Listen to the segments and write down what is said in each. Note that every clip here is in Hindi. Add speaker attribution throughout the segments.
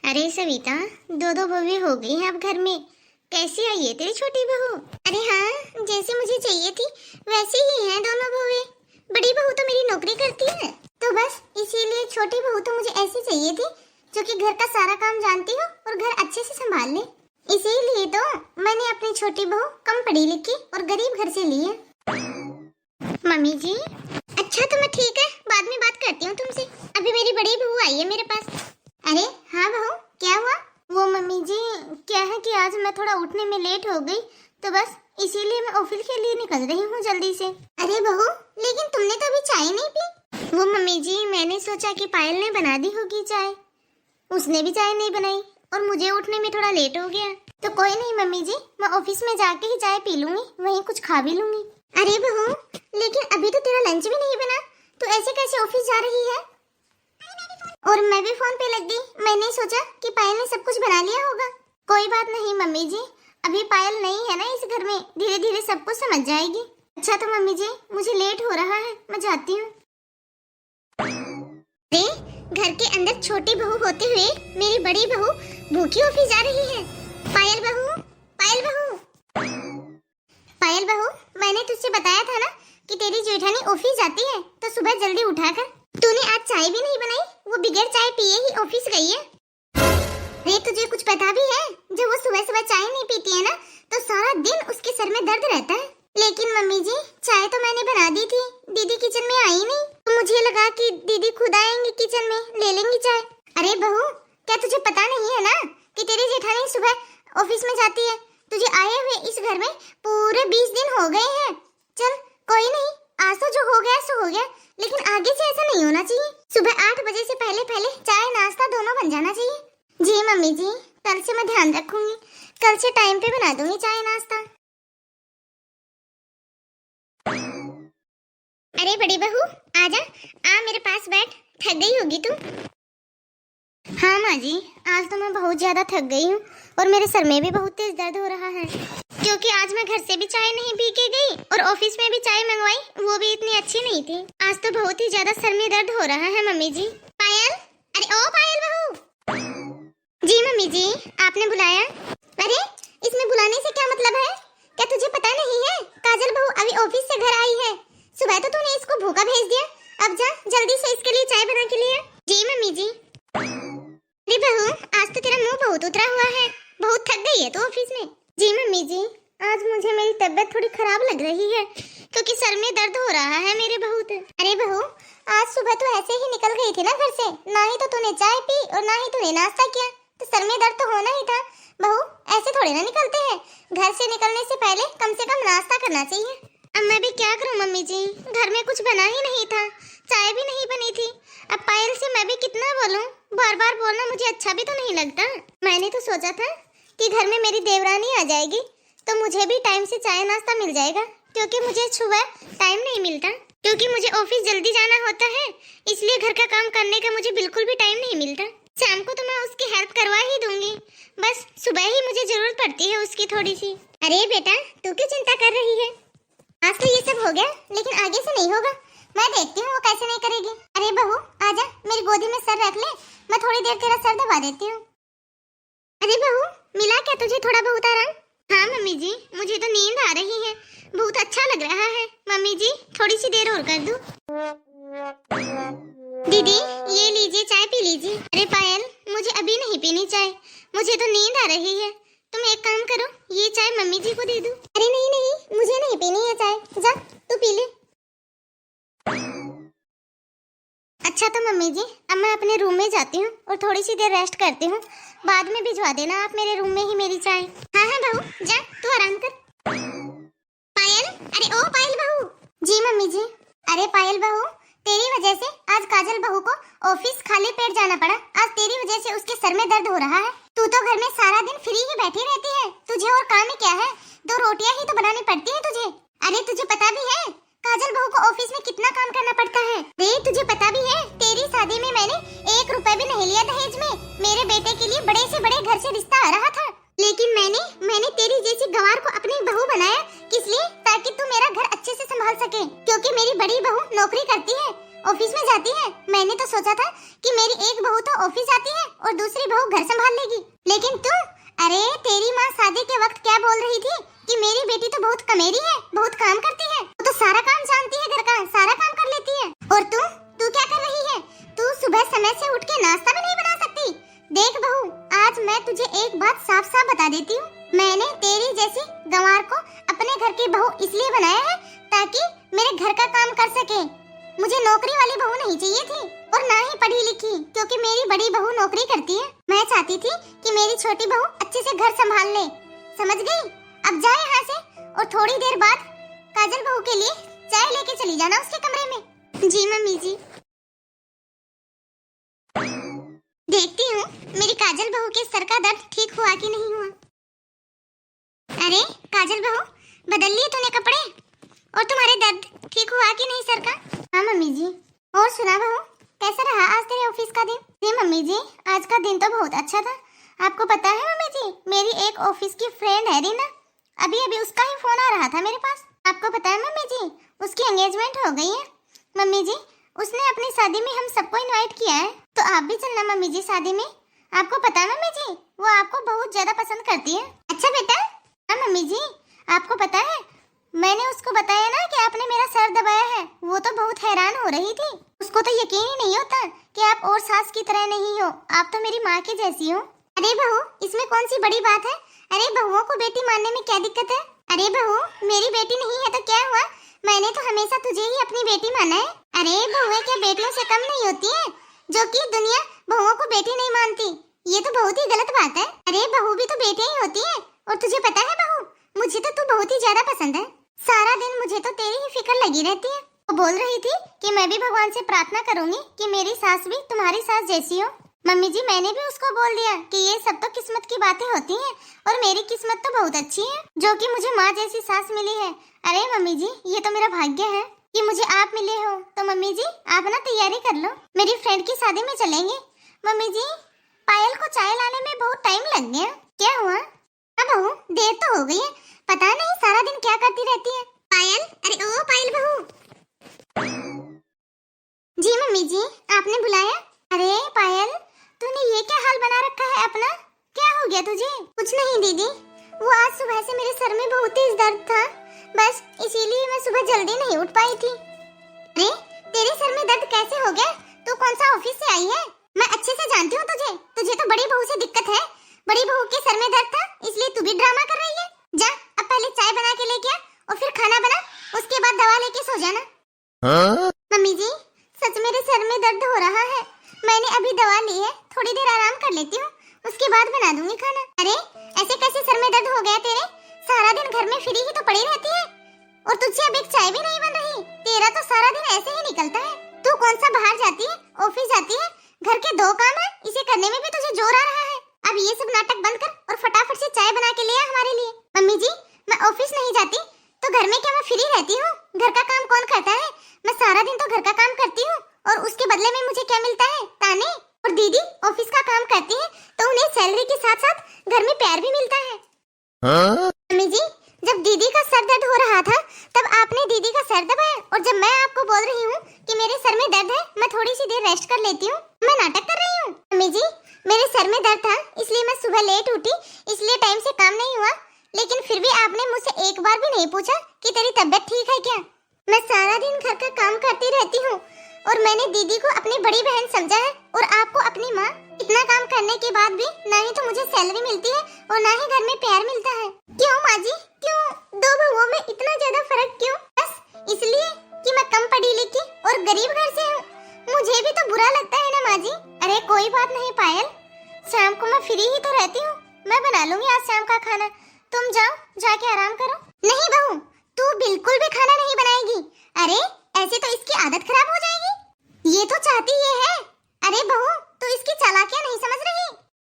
Speaker 1: अरे सविता, दो दो बहू हो गई हैं अब घर में। कैसी आई है तेरी छोटी बहू? अरे हाँ, जैसे मुझे चाहिए थी वैसे ही हैं दोनों बहुएं। बड़ी बहू तो मेरी नौकरी करती है, तो बस इसीलिए छोटी बहू तो मुझे ऐसी चाहिए थी जो कि घर का सारा काम जानती हो और घर अच्छे से संभाल ले। इसीलिए तो मैंने अपनी छोटी बहू कम पढ़ी लिखी और गरीब घर से ली है। मम्मी जी, अच्छा तो मैं ठीक है, बाद में बात करती हूँ तुमसे। अभी मेरी बड़ी बहू आई है मेरे पास। अरे हाँ बहू, क्या हुआ? वो मम्मी जी, क्या है कि आज मैं थोड़ा उठने में लेट हो गई, तो बस इसीलिए मैं ऑफिस के लिए निकल रही हूँ जल्दी से। अरे बहू, लेकिन तुमने तो अभी चाय नहीं पी। वो मम्मी जी, मैंने सोचा कि पायल ने बना दी होगी चाय, उसने भी चाय नहीं बनाई और मुझे उठने में थोड़ा लेट हो गया। तो कोई नहीं मम्मी जी, मैं ऑफिस में जाके ही चाय पी लूंगी, वहीं कुछ खा भी लूंगी। अरे बहू, लेकिन अभी तो तेरा लंच भी नहीं बना, तो ऐसे कैसे ऑफिस जा रही है? और मैं भी फोन पे लग गई। मैंने सोचा कि पायल ने सब कुछ बना लिया होगा। कोई बात नहीं मम्मी जी, अभी पायल नहीं है ना इस घर में, धीरे धीरे सब कुछ समझ जाएगी। अच्छा तो मम्मी जी, मुझे लेट हो रहा है, मैं जाती हूँ। अरे घर के अंदर छोटी बहू होते हुए मेरी बड़ी बहू भूखी ऑफिस जा रही है। पायल बहू, पायल बहू, पायल बहू, मैंने तुझसे बताया था ना कि तेरी जेठानी ऑफिस जाती है तो सुबह जल्दी उठाकर। तूने आज चाय भी नहीं बनाई, वो बगैर चाय पिए ही ऑफिस गई है। अरे तुझे कुछ पता भी है, जब वो सुबह सुबह चाय नहीं पीती है ना तो सारा दिन उसके सर में दर्द रहता है। लेकिन मम्मी जी, चाय तो मैंने बना दी थी, दीदी किचन में आई नहीं, तो मुझे लगा कि दीदी खुद आएंगी किचन में, ले लेंगी चाय। अरे बहू, क्या तुझे पता नहीं है ना कि तेरी जेठानी सुबह ऑफिस में जाती है? तुझे आए हुए इस घर में पूरे 20 दिन हो गए हैं। चल कोई नहीं, आज तो जो हो गया सो हो गया, लेकिन आगे से ऐसा नहीं होना चाहिए। सुबह 8 बजे से पहले पहले चाय नाश्ता दोनों बन जाना चाहिए। जी मम्मी जी, कल से मैं ध्यान रखूंगी, कल से टाइम पे बना दूंगी चाय नाश्ता। अरे बड़ी बहू, आजा, आ मेरे पास बैठ, थक गई होगी तू। हाँ माँ जी, आज तो मैं बहुत ज्यादा थक गई हूँ और मेरे सर में भी बहुत तेज दर्द हो रहा है, क्योंकि आज मैं घर से भी चाय नहीं पी के गई और ऑफिस में भी चाय मंगवाई, वो भी इतनी अच्छी नहीं थी। आज तो बहुत ही ज्यादा सर में दर्द हो रहा है मम्मी जी। पायल, अरे ओ पायल बहू। जी मम्मी जी, आपने बुलाया? अरे इसमें बुलाने से क्या मतलब है? क्या तुझे पता नहीं है काजल बहू अभी ऑफिस से घर आई है? सुबह तो तूने इसको भूखा भेज दिया, अब जा जल्दी से इसके लिए चाय बना के लिए। जी मम्मी जी। अरे बहू, आज तो तेरा मुंह बहुत उतरा हुआ है, बहुत थक गई है तू ऑफिस में। जी मम्मी जी, आज मुझे मेरी तबीयत थोड़ी खराब लग रही है, क्योंकि सर में दर्द हो रहा है मेरे बहुत। अरे बहू, आज सुबह तो ऐसे ही निकल गई थी ना घर से, ना ही तो तूने चाय पी और ना ही तूने नाश्ता किया, तो सर में दर्द तो होना ही था। बहू, ऐसे थोड़ी ना निकलते हैं, घर से निकलने से पहले कम से कम नाश्ता करना चाहिए। अब मैं भी क्या करूं मम्मी जी, घर में कुछ बना ही नहीं था, चाय भी नहीं बनी थी। अब पायल से मैं भी कितना बोलूं, बार बार बोलना मुझे अच्छा भी तो नहीं लगता। मैंने तो सोचा था कि घर में मेरी देवरानी आ जाएगी तो मुझे भी टाइम से चाय नाश्ता मिल जाएगा, क्योंकि मुझे सुबह टाइम नहीं मिलता, क्योंकि मुझे ऑफिस जल्दी जाना होता है, इसलिए घर का काम करने का मुझे बिल्कुल भी टाइम नहीं मिलता। शाम को तो मैं उसकी हेल्प करवा ही दूंगी, बस सुबह ही मुझे जरूरत पड़ती है उसकी थोड़ी सी। अरे बेटा, तू क्यों चिंता कर रही है? आज तो ये सब हो गया, लेकिन आगे से नहीं होगा, मैं देखती हूँ वो कैसे नहीं करेगी। अरे बहू, आजा मेरी गोदी में सर रख ले, मैं थोड़ी देर तेरा सर दबा देती हूँ। अरे बहू, मिला क्या तुझे थोड़ा बहुत आराम? हाँ मम्मी जी, मुझे तो नींद आ रही है, बहुत अच्छा लग रहा है। मम्मी जी, थोड़ी सी देर और कर दूं? दीदी ये लीजिए, चाय पी लीजिए। अरे पायल, मुझे अभी नहीं पीनी चाय, मुझे तो नींद आ रही है। तुम एक काम करो, ये चाय मम्मी जी को दे दो। अरे नहीं नहीं, मुझे नहीं पीनी है चाय, जा तू पी ले। अच्छा तो मम्मी जी, अब मैं अपने रूम में जाती हूँ और थोड़ी सी देर रेस्ट करती हूँ, बाद में भिजवा देना आप मेरे रूम में ही मेरी चाय। हाँ हाँ बहू, जा तू आराम कर। पायल, अरे ओ पायल बहू। जी मम्मी जी। अरे पायल बहू, तेरी वजह से आज काजल बहू को ऑफिस खाली पेट जाना पड़ा, आज तेरी वजह से उसके सर में दर्द हो रहा है। तू तो घर में सारा दिन फ्री ही बैठी रहती है, तुझे और काम ही क्या है, 2 रोटियां ही तो बनानी पड़ती है तुझे। अरे तुझे पता भी है काजल बहू को ऑफिस में कितना काम करना पड़ता है? रे तुझे पता भी है, तेरी शादी में मैंने 1 रुपए भी नहीं लिया दहेज में, मेरे बेटे के लिए बड़े से बड़े घर से रिश्ता आ रहा था, लेकिन मैंने तेरी जैसी गवार को अपनी बहू बनाया, किस लिए? ताकि तू मेरा घर अच्छे से संभाल सके, क्योंकि मेरी बड़ी बहू नौकरी करती है ऑफिस में जाती है। मैंने तो सोचा था कि मेरी एक बहू तो ऑफिस जाती है और दूसरी बहू घर संभाल लेगी, लेकिन तू, अरे तेरी माँ शादी के वक्त क्या बोल रही थी कि मेरी बेटी तो बहुत कमेरी है, बहुत काम करती है, वो तो सारा काम जानती है, घर का सारा काम कर लेती है। और तू क्या कर रही है? तू सुबह समय से उठ के नाश्ता भी नहीं बना सकती। देख बहू, आज मैं तुझे एक बात साफ साफ बता देती हूँ, मैंने तेरी जैसी गंवार को अपने घर की बहू इसलिए बनाया है ताकि मेरे घर का काम कर सके। मुझे नौकरी वाली बहू नहीं चाहिए थी और ना ही पढ़ी लिखी, क्योंकि मेरी बड़ी बहू नौकरी करती है। मैं चाहती थी कि मेरी छोटी बहू अच्छे से घर संभाल ले, समझ गई? अब जा यहाँ से और थोड़ी देर बाद काजल बहू के लिए चाय लेके चली जाना उसके कमरे में। जी मम्मी जी। देखती हूँ मेरी काजल बहू के सर का दर्द ठीक हुआ कि नहीं हुआ। अरे काजल बहू, बदल लिए तूने कपड़े? और तुम्हारे दर्द ठीक हुआ कि नहीं सर का? हाँ मम्मी जी। और सुना बहू, कैसा रहा आज तेरे ऑफिस का दिन? जी मम्मी जी, आज का दिन तो बहुत अच्छा था। आपको पता है मम्मी जी, मेरी एक ऑफिस की फ्रेंड है रीना, अभी अभी उसका ही फोन आ रहा था मेरे पास। आपको पता है मम्मी जी, उसकी एंगेजमेंट हो गई है। मम्मी जी, उसने अपनी शादी में हम सबको इनवाइट किया है, तो आप भी चलना मम्मी जी शादी में। आपको पता है मम्मी जी, वो आपको बहुत ज्यादा पसंद करती है। अच्छा बेटा। हाँ मम्मी जी, आपको पता है मैंने उसको बताया ना कि आपने मेरा सर दबाया है, वो तो बहुत हैरान हो रही थी। उसको तो यकीन ही नहीं होता कि आप और सास की तरह नहीं हो, आप तो मेरी माँ की जैसी हो। अरे बहू, इसमें कौन सी बड़ी बात है? अरे बहुओं को बेटी मानने में क्या दिक्कत है? अरे बहू, मेरी बेटी नहीं है तो क्या हुआ, मैंने तो हमेशा तुझे ही अपनी बेटी माना है। अरे बहुएं क्या बेटियों से कम नहीं होती है, जो कि दुनिया बहुओं को बेटी नहीं मानती? ये तो बहुत ही गलत बात है। अरे बहू भी तो बेटी ही होती है। और तुझे पता है बहू, मुझे तो तू बहुत ही ज्यादा पसंद है। सारा दिन मुझे तो तेरी ही फिक्र लगी रहती है। वो बोल रही थी कि मैं भी भगवान से प्रार्थना करूंगी कि मेरी सास भी तुम्हारी सास जैसी हो। मम्मी जी, मैंने भी उसको बोल दिया कि ये सब तो किस्मत की बातें होती हैं और मेरी किस्मत तो बहुत अच्छी है जो कि मुझे माँ जैसी सास मिली है। अरे मम्मी जी, ये तो मेरा भाग्य है कि मुझे आप मिले हो। तो मम्मी जी, आप ना तैयारी कर लो, मेरी फ्रेंड की शादी में चलेंगे। मम्मी जी, पायल को चाय लाने में बहुत टाइम लग गया, क्या हुआ? अब बहू, देर तो हो गई है, पता नहीं सारा दिन क्या करती रहती है। पायल, अरे ओ पायल बहू। जी मम्मी जी, आपने बुलाया? अरे पायल, तूने ये क्या हाल बना रखा है अपना, क्या हो गया तुझे? कुछ नहीं दीदी, वो आज सुबह से मेरे सर में बहुत तेज दर्द था, बस इसीलिए मैं सुबह जल्दी नहीं उठ पाई थी। अरे तेरे सर में दर्द कैसे हो गया? तू कौन सा ऑफिस से आई है? मैं अच्छे से जानती हूँ तुझे तो बड़ी बहू से दिक्कत है। बड़ी बहू के सर में दर्द था इसलिए तू भी ड्रामा कर रही है। जा, अब पहले चाय बना के लेके आ और फिर खाना बना, उसके बाद दवा लेके सो जाना। हाँ? मम्मी जी, सच मेरे सर में दर्द हो रहा है, मैंने अभी दवा ली है, थोड़ी देर आराम कर लेती हूँ, उसके बाद बना दूंगी खाना। अरे ऐसे कैसे सर में दर्द हो गया तेरे? सारा दिन घर में फ्री ही तो पड़ी रहती है और तुझसे अब एक चाय भी नहीं बन रही। तेरा तो सारा दिन ऐसे ही निकलता है। तू कौन सा बाहर जाती है, ऑफिस जाती है, घर के 2 काम है, इसे करने में भी तुझे जोर आ रहा है। अब ये सब नाटक बंद कर और फटाफट से चाय बना के ले आ हमारे लिए। मम्मी जी, मैं ऑफिस नहीं जाती तो घर में क्या मैं फ्री रहती हूँ? घर का काम कौन करता है? मैं सारा दिन तो घर का काम करती हूँ और उसके बदले में मुझे क्या मिलता है? ताने। और दीदी ऑफिस का काम करती है तो उन्हें सैलरी के साथ साथ घर में प्यार भी मिलता है। हाँ? मम्मी जी, जब दीदी का सर दर्द हो रहा था तब आपने दीदी का सर दबाया और जब मैं आपको बोल रही हूँ कि मेरे सर में दर्द है, मैं थोड़ी सी देर रेस्ट कर लेती हूँ, मैं नाटक कर रही हूँ। मम्मी जी, मेरे सर में दर्द था इसलिए मैं सुबह लेट उठी, इसलिए टाइम से काम नहीं हुआ, लेकिन फिर भी आपने मुझसे एक बार भी नहीं पूछा कि तेरी तबीयत ठीक है क्या? मैं सारा दिन घर का काम करती रहती हूँ और मैंने दीदी को अपनी बड़ी बहन समझा है और आपको अपनी माँ। इतना काम करने के बाद भी ना ही तो मुझे सैलरी मिलती है और ना ही घर में प्यार मिलता है। क्यों माँ जी, क्यों? 2 बहुओं में इतना ज्यादा फर्क क्यों? बस इसलिए कि मैं कम पढ़ी लिखी और गरीब घर से हूँ। मुझे भी तो बुरा लगता है ना माँ जी। अरे कोई बात नहीं पायल, शाम को मैं फ्री ही तो रहती हूँ, मैं बना लूंगी आज शाम का खाना, तुम जाओ जाके आराम करो। नहीं बहू, तू बिल्कुल भी खाना नहीं बनाएगी। अरे ऐसे तो इसकी आदत खराब हो जाएगी, ये तो चाहती ये है। अरे बहू, तू इसकी चालाकियां नहीं समझ रही।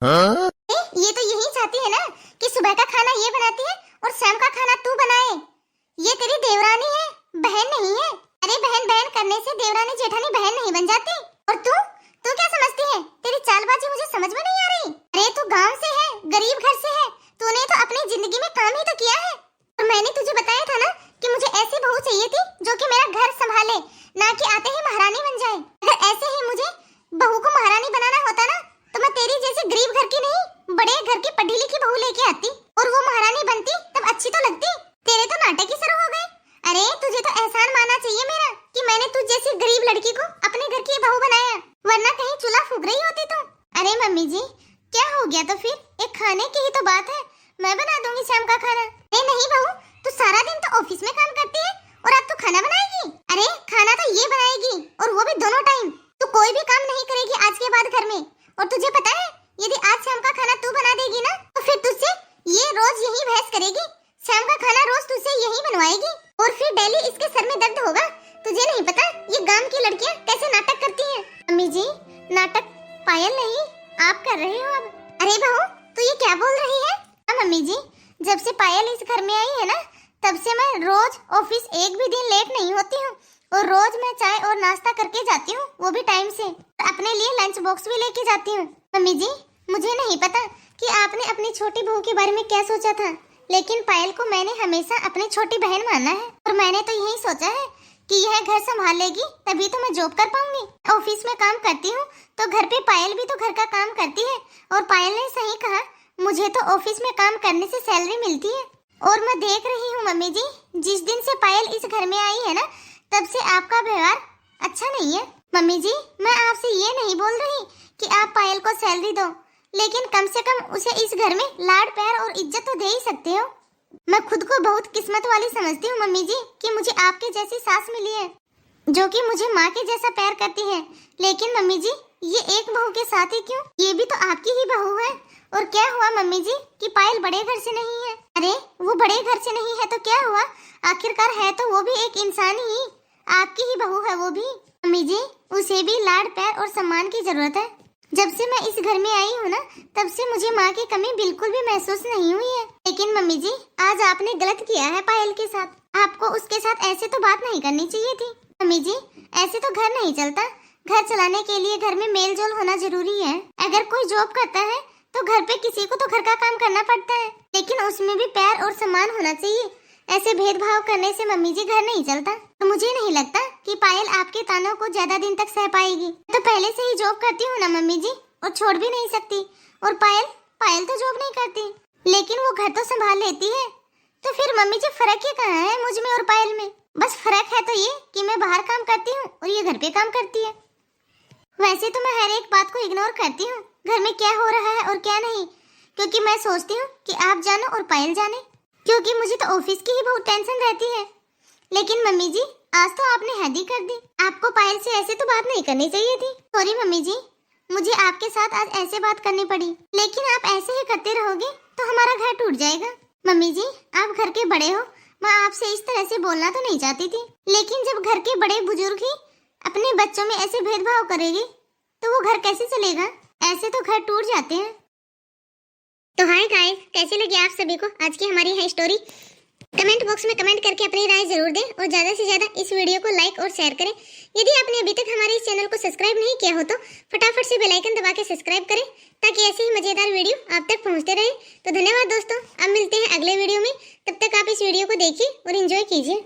Speaker 1: हाँ? ये तो यही चाहती है ना कि सुबह का खाना ये बनाती है और शाम का खाना तू बनाए। ये तेरी देवरानी है, बहन नहीं है। अरे बहन बहन करने से देवरानी जेठानी बहन नहीं बन जाती। और तू क्या समझती है? तेरी चालबाजी मुझे समझ में नहीं आ रही। अरे तू गांव से है, गरीब घर से है, तूने तो अपनी जिंदगी में काम ही तो किया है। और मैंने तुझे बताया था ना कि मुझे ऐसी बहू चाहिए थी जो कि मेरा घर संभाले, ना कि आते ही महारानी बड़े घर की पढ़ी लिखी बहू लेके आती और वो महारानी बनती तब अच्छी तो लगती। तेरे तो नाटक ही शुरू हो गए। अरे तुझे तो एहसान मानना चाहिए मेरा कि मैंने तुझ जैसी गरीब लड़की को अपने घर की बहू बनाया, वरना कहीं चूल्हा फूंक रही होती तू। अरे मम्मी जी क्या हो गया, तो फिर एक खाने की ही तो बात है, मैं बना दूंगी शाम का खाना। नहीं बहू, तू सारा दिन तो ऑफिस में काम करती है और अब तू खाना बनाएगी? अरे खाना तो ये बनाएगी और वो भी दोनों टाइम। तू कोई भी काम नहीं करेगी आज के बाद घर में। और तुझे पता है यदि आज शाम का खाना तू बना देगी ना तो फिर तुझसे ये रोज यही बहस करेगी। शाम का खाना रोज तुझसे यही बनवाएगी और फिर डेली इसके सर में दर्द होगा। तुझे नहीं पता ये गांव की लड़कियां कैसे नाटक करती हैं। मम्मी जी नाटक पायल नहीं आप कर रहे हो अब। अरे बहू तू ये क्या बोल रही है? मम्मी जी जब से पायल इस घर में आई है ना तब से मैं रोज ऑफिस एक भी दिन लेट नहीं होती हूँ और रोज मैं चाय और नाश्ता करके जाती हूँ, वो भी टाइम से। अपने लिए लंच बॉक्स भी लेके जाती हूँ। मम्मी जी मुझे नहीं पता कि आपने अपनी छोटी बहू के बारे में क्या सोचा था, लेकिन पायल को मैंने हमेशा अपनी छोटी बहन माना है और मैंने तो यही सोचा है कि यह घर संभाल लेगी तभी तो मैं जॉब कर पाऊंगी। ऑफिस में काम करती हूँ तो घर पे पायल भी तो घर का काम करती है और पायल ने सही कहा, मुझे तो ऑफिस में काम करने से सैलरी मिलती है। और मैं देख रही हूँ मम्मी जी जिस दिन से पायल इस घर में आई है ना तब से आपका व्यवहार अच्छा नहीं है। मम्मी जी मैं आपसे ये नहीं बोल रही कि आप पायल को सैलरी दो, लेकिन कम से कम उसे इस घर में लाड प्यार और इज्जत तो दे ही सकते हो। मैं खुद को बहुत किस्मत वाली समझती हूँ मम्मी जी कि मुझे आपके जैसी सास मिली है जो कि मुझे माँ के जैसा प्यार करती है। लेकिन मम्मी जी ये एक बहू के साथ ही क्यों, ये भी तो आपकी ही बहू है। और क्या हुआ मम्मी जी कि पायल बड़े घर से नहीं है? अरे वो बड़े घर से नहीं है तो क्या हुआ, आखिरकार है तो वो भी एक इंसान ही, आपकी ही बहू है वो भी। मम्मी जी उसे भी लाड प्यार और सम्मान की जरूरत है। जब से मैं इस घर में आई हूँ ना तब से मुझे माँ की कमी बिल्कुल भी महसूस नहीं हुई है। लेकिन मम्मी जी आज आपने गलत किया है पायल के साथ, आपको उसके साथ ऐसे तो बात नहीं करनी चाहिए थी। मम्मी जी ऐसे तो घर नहीं चलता, घर चलाने के लिए घर में मेल जोल होना जरूरी है। अगर कोई जॉब करता है तो घर पे किसी को तो घर का काम करना पड़ता है, लेकिन उसमें भी प्यार और सम्मान होना चाहिए। ऐसे भेदभाव करने से मम्मी जी घर नहीं चलता। तो मुझे नहीं लगता कि पायल आपके तानों को ज्यादा दिन तक सह पाएगी। तो पहले से ही जॉब करती हूँ ना मम्मी जी और छोड़ भी नहीं सकती। और पायल तो जॉब नहीं करती लेकिन वो घर तो संभाल लेती है। तो फिर मम्मी जी फर्क ही कहाँ है मुझ में और पायल में? बस फर्क है तो ये कि मैं बाहर काम करती हूँ और ये घर पे काम करती है। वैसे तो मैं हर एक बात को इग्नोर करती हूँ, घर में क्या हो रहा है और क्या नहीं, क्योंकि मैं सोचती हूँ कि आप जानो और पायल जाने, क्योंकि मुझे तो ऑफिस की ही बहुत टेंशन रहती है। लेकिन मम्मी जी आज तो आपने हद ही कर दी, आपको पायल से ऐसे तो बात नहीं करनी चाहिए थी। सॉरी मम्मी जी मुझे आपके साथ आज ऐसे बात करनी पड़ी, लेकिन आप ऐसे ही करते रहोगे तो हमारा घर टूट जाएगा। मम्मी जी आप घर के बड़े हो, मैं आपसे इस तरह से बोलना तो नहीं चाहती थी, लेकिन जब घर के बड़े बुजुर्ग ही अपने बच्चों में ऐसे भेदभाव करेगी तो वो घर कैसे चलेगा? ऐसे तो घर टूट जाते हैं। तो हाय गाइस, कैसी लगी आप सभी को आज की हमारी है स्टोरी? कमेंट बॉक्स में कमेंट करके अपनी राय जरूर दें और ज्यादा से ज्यादा इस वीडियो को लाइक और शेयर करें। यदि आपने अभी तक हमारे इस चैनल को सब्सक्राइब नहीं किया हो तो फटाफट से बेल आइकन दबा के सब्सक्राइब करें ताकि ऐसे ही मजेदार वीडियो आप तक पहुंचते रहे। तो धन्यवाद दोस्तों, अब मिलते हैं अगले वीडियो में। तब तक आप इस वीडियो को देखिए और एंजॉय कीजिए।